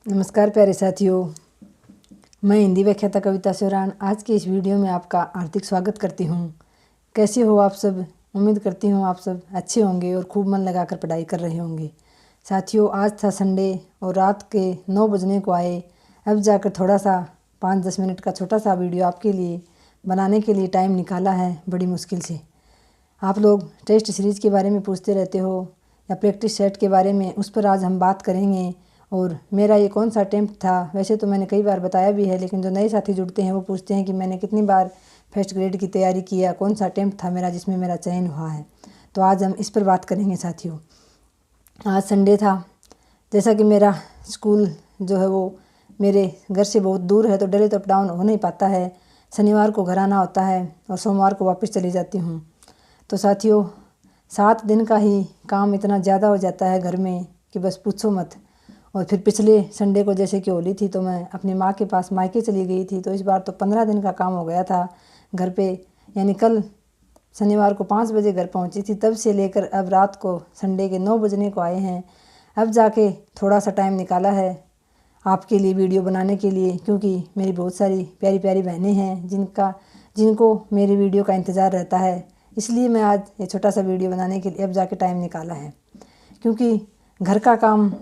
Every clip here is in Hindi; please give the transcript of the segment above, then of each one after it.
नमस्कार प्यारे साथियों, मैं हिंदी व्याख्याता कविता सोरान आज के इस वीडियो में आपका हार्दिक स्वागत करती हूँ। कैसे हो आप सब? उम्मीद करती हूँ आप सब अच्छे होंगे और खूब मन लगाकर पढ़ाई कर रहे होंगे। साथियों, आज था संडे और रात के 9 बजने को आए। अब जाकर थोड़ा सा 5-10 मिनट का छोटा सा वीडियो आपके लिए बनाने के लिए टाइम निकाला है बड़ी मुश्किल से। आप लोग टेस्ट सीरीज़ के बारे में पूछते रहते हो या प्रैक्टिस सेट के बारे में, उस पर आज हम बात करेंगे। और मेरा ये कौन सा अटेम्प्ट था, वैसे तो मैंने कई बार बताया भी है, लेकिन जो नए साथी जुड़ते हैं वो पूछते हैं कि मैंने कितनी बार फर्स्ट ग्रेड की तैयारी किया, कौन सा अटेम्प्ट था मेरा जिसमें मेरा चयन हुआ है। तो आज हम इस पर बात करेंगे साथियों। आज संडे था, जैसा कि मेरा स्कूल जो है वो मेरे घर से बहुत दूर है, तो डेली तो अप डाउन हो नहीं पाता है। शनिवार को घर आना होता है और सोमवार को वापस चली जाती हूँ। तो साथियों, 7 दिन का ही काम इतना ज़्यादा हो जाता है घर में कि बस पूछो मत। और फिर पिछले संडे को जैसे कि होली थी तो मैं अपनी माँ के पास मायके चली गई थी, तो इस बार तो 15 दिन का काम हो गया था घर पे। यानी कल शनिवार को 5 बजे घर पहुँची थी, तब से लेकर अब रात को संडे के 9 बजने को आए हैं। अब जाके थोड़ा सा टाइम निकाला है आपके लिए वीडियो बनाने के लिए, क्योंकि मेरी बहुत सारी प्यारी प्यारी बहनें हैं जिनको मेरी वीडियो का इंतज़ार रहता है। इसलिए मैं आज ये छोटा सा वीडियो बनाने के लिए अब जाके टाइम निकाला है। क्योंकि घर का काम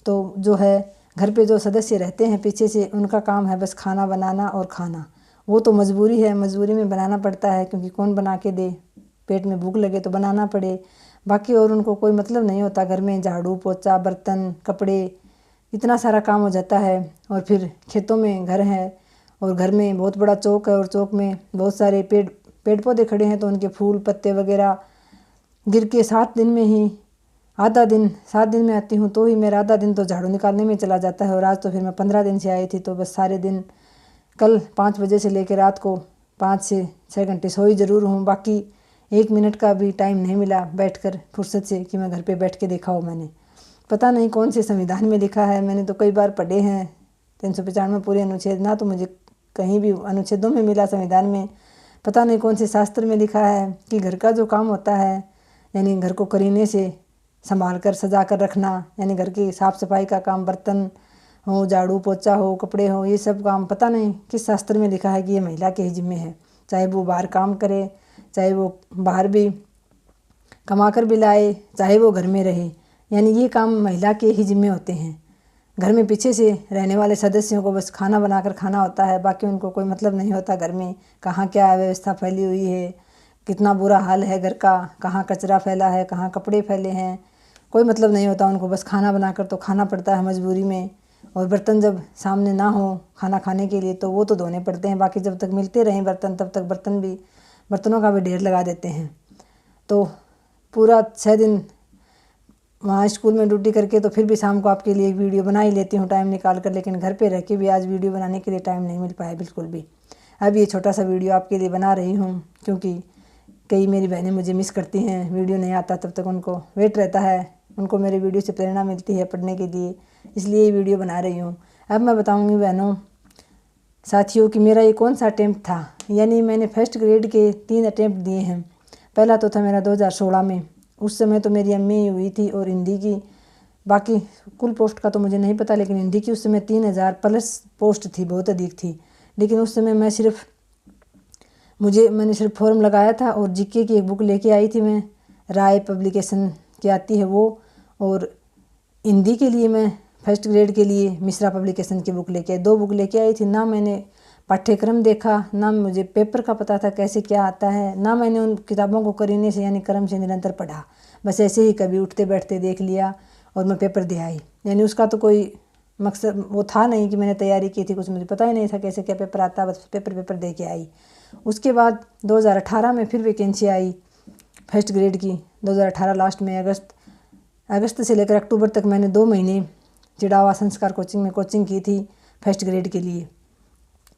तो जो है, घर पे जो सदस्य रहते हैं पीछे से, उनका काम है बस खाना बनाना और खाना। वो तो मजबूरी है, मजबूरी में बनाना पड़ता है, क्योंकि कौन बना के दे, पेट में भूख लगे तो बनाना पड़े। बाकी और उनको कोई मतलब नहीं होता। घर में झाड़ू पोछा, बर्तन, कपड़े, इतना सारा काम हो जाता है। और फिर खेतों में घर है और घर में बहुत बड़ा चौक है और चौक में बहुत सारे पेड़ पौधे खड़े हैं, तो उनके फूल पत्ते वगैरह गिर के 7 दिन में ही आधा दिन, 7 दिन में आती हूँ तो ही मेरा आधा दिन तो झाड़ू निकालने में चला जाता है। और आज तो फिर मैं 15 दिन से आई थी, तो बस सारे दिन कल 5 बजे से लेकर रात को 5 से 6 घंटे सोई ज़रूर हूँ। बाकी 1 मिनट का भी टाइम नहीं मिला बैठकर फुर्सत से कि मैं घर पे बैठ के देखा हो। मैंने पता नहीं कौन से संविधान में लिखा है, मैंने तो कई बार पढ़े हैं 395 पूरे अनुच्छेद, ना तो मुझे कहीं भी अनुच्छेदों में मिला संविधान में। पता नहीं कौन से शास्त्र में लिखा है कि घर का जो काम होता है, यानी घर को करीने से संभाल कर सजा कर रखना, यानी घर की साफ़ सफाई का काम, बर्तन हो, झाड़ू पोछा हो, कपड़े हो, ये सब काम पता नहीं किस शास्त्र में लिखा है कि ये महिला के ही जिम्मे है। चाहे वो बाहर काम करे, चाहे वो बाहर भी कमा कर भी लाए, चाहे वो घर में रहे, यानी ये काम महिला के ही जिम्मे होते हैं। घर में पीछे से रहने वाले सदस्यों को बस खाना बनाकर खाना होता है, बाकी उनको कोई मतलब नहीं होता घर में कहाँ क्या व्यवस्था फैली हुई है, कितना बुरा हाल है घर का, कहाँ कचरा फैला है, कहाँ कपड़े फैले हैं, कोई मतलब नहीं होता उनको। बस खाना बनाकर तो खाना पड़ता है मजबूरी में। और बर्तन जब सामने ना हो खाना खाने के लिए तो वो तो धोने पड़ते हैं। बाकी जब तक मिलते रहें बर्तन, तब तक बर्तनों का भी ढेर लगा देते हैं। तो पूरा 6 दिन वहाँ स्कूल में ड्यूटी करके तो फिर भी शाम को आपके लिए एक वीडियो बना ही लेती हूँ टाइम निकाल कर, लेकिन घर पे रह के भी आज वीडियो बनाने के लिए टाइम नहीं मिल पाया बिल्कुल भी। अब ये छोटा सा वीडियो आपके लिए बना रही हूँ, क्योंकि कई मेरी बहनें मुझे मिस करती हैं, वीडियो नहीं आता तब तक उनको वेट रहता है, उनको मेरे वीडियो से प्रेरणा मिलती है पढ़ने के लिए, इसलिए ये वीडियो बना रही हूँ। अब मैं बताऊँगी बहनों साथियों कि मेरा ये कौन सा अटेम्प्ट था। यानी मैंने फर्स्ट ग्रेड के 3 अटेम्प्ट दिए हैं। पहला तो था मेरा 2016 में, उस समय तो मेरी एमए हुई थी और हिंदी की, बाकी कुल पोस्ट का तो मुझे नहीं पता, लेकिन हिंदी की उस समय 3000 प्लस पोस्ट थी, बहुत अधिक थी। लेकिन उस समय मैंने सिर्फ फॉर्म लगाया था और जीके की एक बुक लेके आई थी मैं, राय पब्लिकेशन की आती है वो। और हिंदी के लिए मैं फर्स्ट ग्रेड के लिए मिश्रा पब्लिकेशन की बुक लेके आई, 2 बुक लेके आई थी। ना मैंने पाठ्यक्रम देखा, ना मुझे पेपर का पता था कैसे क्या आता है, ना मैंने उन किताबों को करीने से यानी क्रम से निरंतर पढ़ा। बस ऐसे ही कभी उठते बैठते देख लिया और मैं पेपर दे आई। यानी उसका तो कोई मकसद वो था नहीं कि मैंने तैयारी की थी, कुछ मुझे पता ही नहीं था कैसे क्या पेपर आता, बस पेपर दे के आई। उसके बाद 2018 में फिर वैकेंसी आई फर्स्ट ग्रेड की। 2018 लास्ट में अगस्त से लेकर अक्टूबर तक मैंने 2 महीने चिड़ावा संस्कार कोचिंग में कोचिंग की थी फर्स्ट ग्रेड के लिए,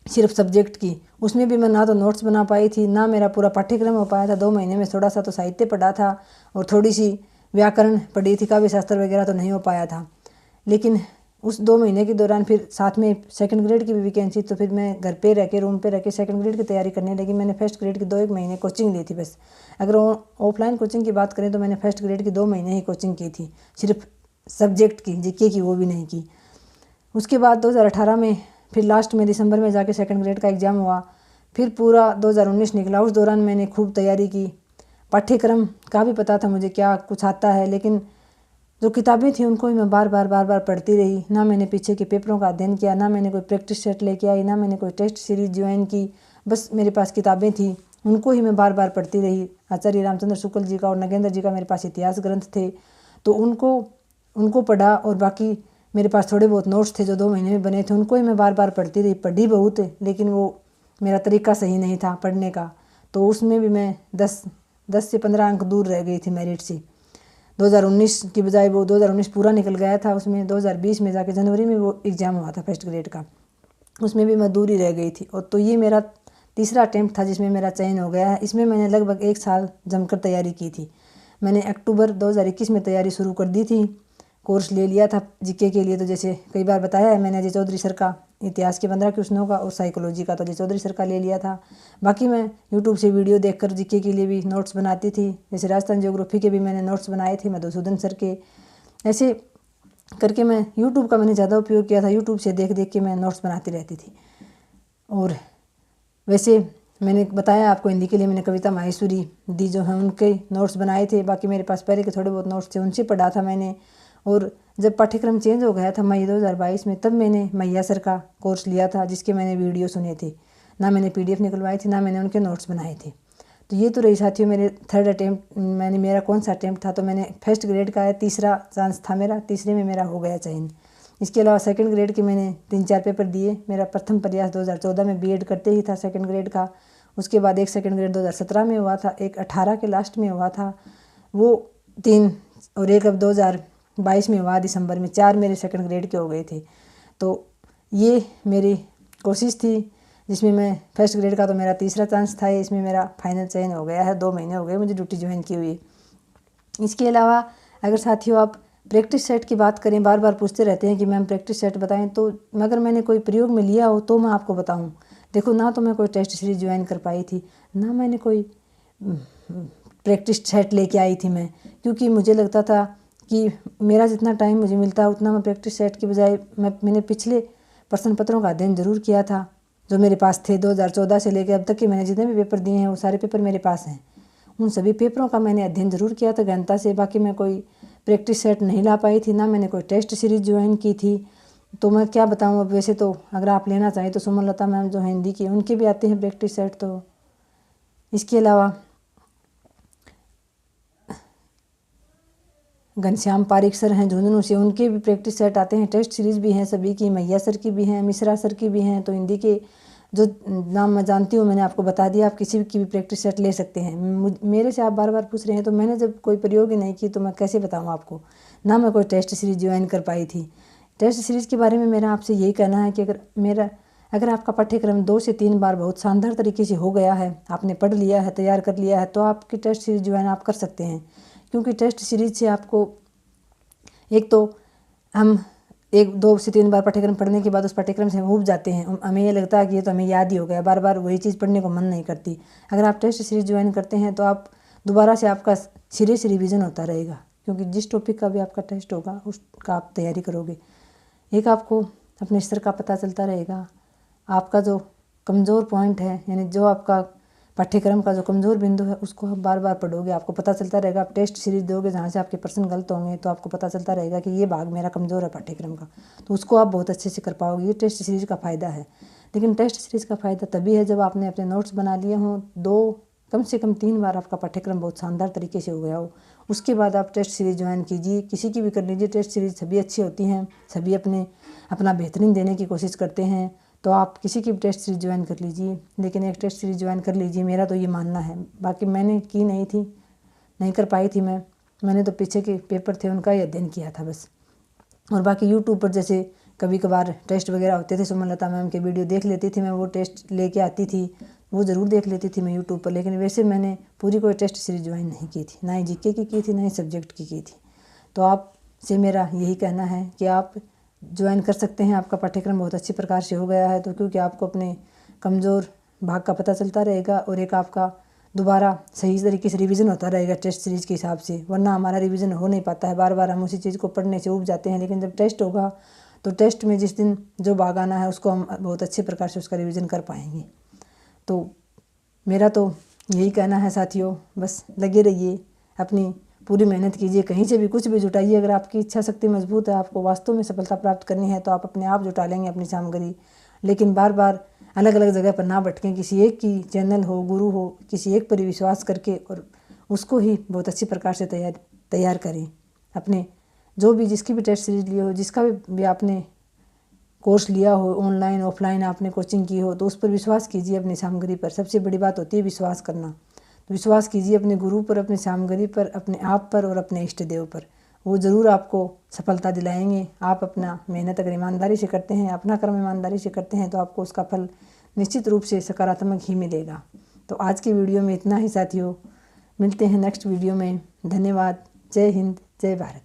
सिर्फ सब्जेक्ट की। उसमें भी मैं ना तो नोट्स बना पाई थी, ना मेरा पूरा पाठ्यक्रम हो पाया था। 2 महीने में थोड़ा सा तो साहित्य पढ़ा था और थोड़ी सी व्याकरण पढ़ी थी, काव्य शास्त्र वगैरह तो नहीं हो पाया था। लेकिन उस 2 महीने के दौरान फिर साथ में सेकंड ग्रेड की भी वैकेंसी, तो फिर मैं घर पे रह के रूम पे रह के सेकंड ग्रेड की तैयारी करने लगी। मैंने फर्स्ट ग्रेड की 2-1 महीने कोचिंग ली थी बस। अगर ऑफलाइन कोचिंग की बात करें तो मैंने फर्स्ट ग्रेड की 2 महीने ही कोचिंग की थी, सिर्फ सब्जेक्ट की, जीके की वो भी नहीं की। उसके बाद 2018 में फिर लास्ट में दिसंबर में जाके सेकंड ग्रेड का एग्ज़ाम हुआ। फिर पूरा 2019 निकला। उस दौरान मैंने खूब तैयारी की। पाठ्यक्रम का भी पता था मुझे क्या कुछ आता है, लेकिन जो किताबें थी उनको ही मैं बार बार पढ़ती रही। ना मैंने पीछे के पेपरों का अध्ययन किया, ना मैंने कोई प्रैक्टिस सेट लेके आई, ना मैंने कोई टेस्ट सीरीज ज्वाइन की। बस मेरे पास किताबें थी, उनको ही मैं बार बार पढ़ती रही। आचार्य रामचंद्र शुक्ल जी का और नगेंद्र जी का मेरे पास इतिहास ग्रंथ थे, तो उनको पढ़ा। और बाकी मेरे पास थोड़े बहुत नोट्स थे जो 2 महीने में बने थे, उनको ही मैं बार बार पढ़ती रही। पढ़ी बहुत, लेकिन वो मेरा तरीका सही नहीं था पढ़ने का, तो उसमें भी मैं 10 से 15 अंक दूर रह गई थी मेरिट से। 2019 की बजाय वो 2019 पूरा निकल गया था, उसमें 2020 में जाके जनवरी में वो एग्ज़ाम हुआ था फर्स्ट ग्रेड का, उसमें भी मैं दूर ही रह गई थी। और तो ये मेरा तीसरा अटेम्प्ट था जिसमें मेरा चयन हो गया है। इसमें मैंने लगभग 1 साल जमकर तैयारी की थी। मैंने अक्टूबर 2021 में तैयारी शुरू कर दी थी। कोर्स ले लिया था जीके के लिए, तो जैसे कई बार बताया है मैंने, अजय चौधरी सर का इतिहास के 15 क्वेश्चनों का और साइकोलॉजी का तो अजय चौधरी सर का ले लिया था। बाकी मैं यूट्यूब से वीडियो देखकर जीके के लिए भी नोट्स बनाती थी। जैसे राजस्थान ज्योग्राफी के भी मैंने नोट्स बनाए थे मधुसूदन सर के। ऐसे करके मैं यूट्यूब का मैंने ज़्यादा उपयोग किया था। यूट्यूब से देख देख के मैं नोट्स बनाती रहती थी। और वैसे मैंने बताया आपको, हिंदी के लिए मैंने कविता माहेश्वरी दी जो है उनके नोट्स बनाए थे। बाकी मेरे पास पहले के थोड़े बहुत नोट्स थे, उनसे पढ़ा था मैंने। और जब पाठ्यक्रम चेंज हो गया था मई 2022 में, तब मैंने मैया सर का कोर्स लिया था, जिसके मैंने वीडियो सुने थे। ना मैंने PDF निकलवाई थी, ना मैंने उनके नोट्स बनाए थे। तो ये तो रही साथियों मेरे थर्ड अटेम्प्ट। मेरा कौन सा अटेम्प्ट था, तो मैंने फर्स्ट ग्रेड का है, तीसरा चांस था मेरा, तीसरे में मेरा हो गया चयन। इसके अलावा सेकंड ग्रेड के मैंने 3-4 पेपर दिए। मेरा प्रथम प्रयास 2014 में बीएड करते ही था सेकंड ग्रेड का। उसके बाद एक सेकंड ग्रेड 2017 में हुआ था, एक 18 के लास्ट में हुआ था, वो 3, और एक अब 2022 में हुआ दिसंबर में। 4 मेरे सेकंड ग्रेड के हो गए थे। तो ये मेरी कोशिश थी जिसमें मैं फर्स्ट ग्रेड का तो मेरा तीसरा चांस था, इसमें मेरा फाइनल चयन हो गया है। 2 महीने हो गए मुझे ड्यूटी ज्वाइन की हुई। इसके अलावा अगर साथियों आप प्रैक्टिस सेट की बात करें, बार बार पूछते रहते हैं कि मैम प्रैक्टिस सेट बताएं, तो अगर मैंने कोई प्रयोग में लिया हो तो मैं आपको बताऊं। देखो, ना तो मैं कोई टेस्ट सीरीज ज्वाइन कर पाई थी, ना मैंने कोई प्रैक्टिस सेट लेके आई थी मैं, क्योंकि मुझे लगता था कि मेरा जितना टाइम मुझे मिलता उतना मैं प्रैक्टिस सेट की बजाय मैंने पिछले प्रश्न पत्रों का अध्ययन जरूर किया था जो मेरे पास थे। 2014 से लेकर अब तक के मैंने जितने भी पेपर दिए हैं वो सारे पेपर मेरे पास हैं। उन सभी पेपरों का मैंने अध्ययन जरूर किया था गहनता से। बाकी मैं कोई प्रैक्टिस सेट नहीं ला पाई थी, ना मैंने कोई टेस्ट सीरीज ज्वाइन की थी। तो मैं क्या बताऊं। अब वैसे तो अगर आप लेना चाहें तो सुमन लता मैम जो है हिंदी की, उनके भी आते हैं प्रैक्टिस सेट। तो इसके अलावा घनश्याम पारिक सर हैं झुंझुनू से, उनके भी प्रैक्टिस सेट आते हैं। टेस्ट सीरीज भी हैं सभी की, मैया सर की भी हैं, मिश्रा सर की भी हैं। तो हिंदी के जो नाम मैं जानती हूँ मैंने आपको बता दिया। आप किसी की भी प्रैक्टिस सेट ले सकते हैं। मेरे से आप बार बार पूछ रहे हैं, तो मैंने जब कोई प्रयोग ही नहीं की तो मैं कैसे बताऊँ आपको। ना मैं कोई टेस्ट सीरीज ज्वाइन कर पाई थी। टेस्ट सीरीज़ के बारे में मेरा आपसे यही कहना है कि अगर आपका पाठ्यक्रम 2 से 3 बार बहुत शानदार तरीके से हो गया है, आपने पढ़ लिया है, तैयार कर लिया है, तो आपकी टेस्ट सीरीज ज्वाइन आप कर सकते हैं। क्योंकि टेस्ट सीरीज से आपको एक तो हम 1-2 से 3 बार पाठ्यक्रम पढ़ने के बाद उस पाठ्यक्रम से हम ऊब जाते हैं। हमें ये लगता है कि ये तो हमें याद ही हो गया, बार बार वही चीज़ पढ़ने को मन नहीं करती। अगर आप टेस्ट सीरीज ज्वाइन करते हैं तो आप दोबारा से आपका सिरे से रिविज़न होता रहेगा, क्योंकि जिस टॉपिक का भी आपका टेस्ट होगा उसका आप तैयारी करोगे। एक आपको अपने स्तर का पता चलता रहेगा। आपका जो कमज़ोर पॉइंट है, यानी जो आपका पाठ्यक्रम का जो कमज़ोर बिंदु है, उसको आप बार बार पढ़ोगे, आपको पता चलता रहेगा। आप टेस्ट सीरीज दोगे जहाँ से आपके प्रश्न गलत होंगे, तो आपको पता चलता रहेगा कि ये भाग मेरा कमज़ोर है पाठ्यक्रम का, तो उसको आप बहुत अच्छे से कर पाओगे। ये टेस्ट सीरीज का फ़ायदा है। लेकिन टेस्ट सीरीज़ का फ़ायदा तभी है जब आपने अपने नोट्स बना लिए हों, कम से कम 3 बार आपका पाठ्यक्रम बहुत शानदार तरीके से हो गया हो। उसके बाद आप टेस्ट सीरीज ज्वाइन कीजिए, किसी की भी कर लीजिए। टेस्ट सीरीज सभी अच्छी होती हैं, सभी अपना बेहतरीन देने की कोशिश करते हैं। तो आप किसी की भी टेस्ट सीरीज ज्वाइन कर लीजिए, लेकिन एक टेस्ट सीरीज ज्वाइन कर लीजिए, मेरा तो ये मानना है। बाकी मैंने की नहीं थी, नहीं कर पाई थी मैंने तो पीछे के पेपर थे उनका ही अध्ययन किया था बस। और बाकी यूट्यूब पर जैसे कभी कभार टेस्ट वगैरह होते थे, सुमन लता मैम के वीडियो देख लेती थी मैं, वो टेस्ट लेके आती थी, वो ज़रूर देख लेती थी मैं यूट्यूब पर। लेकिन वैसे मैंने पूरी कोई टेस्ट सीरीज ज्वाइन नहीं की थी, ना ही जीके की थी, ना ही सब्जेक्ट की थी। तो आपसे मेरा यही कहना है कि आप ज्वाइन कर सकते हैं। आपका पाठ्यक्रम बहुत अच्छी प्रकार से हो गया है, तो क्योंकि आपको अपने कमज़ोर भाग का पता चलता रहेगा और एक आपका दोबारा सही तरीके से रिवीजन होता रहेगा टेस्ट सीरीज़ के हिसाब से। वरना हमारा रिवीजन हो नहीं पाता है, बार बार हम उसी चीज़ को पढ़ने से ऊब जाते हैं। लेकिन जब टेस्ट होगा तो टेस्ट में जिस दिन जो भाग आना है उसको हम बहुत अच्छे प्रकार से उसका रिवीजन कर पाएंगे। तो मेरा तो यही कहना है साथियों, बस लगे रहिए, अपनी पूरी मेहनत कीजिए, कहीं से भी कुछ भी जुटाइए। अगर आपकी इच्छा शक्ति मजबूत है, आपको वास्तव में सफलता प्राप्त करनी है, तो आप अपने आप जुटा लेंगे अपनी सामग्री। लेकिन बार बार अलग अलग जगह पर ना भटकें, किसी एक की चैनल हो, गुरु हो, किसी एक पर विश्वास करके और उसको ही बहुत अच्छी प्रकार से तैयार करें। अपने जो भी जिसकी भी टेस्ट सीरीज लिए हो, जिसका भी आपने कोर्स लिया हो, ऑनलाइन ऑफलाइन आपने कोचिंग की हो, तो उस पर विश्वास कीजिए, अपनी सामग्री पर। सबसे बड़ी बात होती है विश्वास करना। तो विश्वास कीजिए अपने गुरु पर, अपनी सामग्री पर, अपने आप पर और अपने इष्ट देव पर। वो ज़रूर आपको सफलता दिलाएंगे। आप अपना मेहनत अगर ईमानदारी से करते हैं, अपना कर्म ईमानदारी से करते हैं, तो आपको उसका फल निश्चित रूप से सकारात्मक ही मिलेगा। तो आज की वीडियो में इतना ही साथियों, मिलते हैं नेक्स्ट वीडियो में। धन्यवाद। जय हिंद, जय भारत।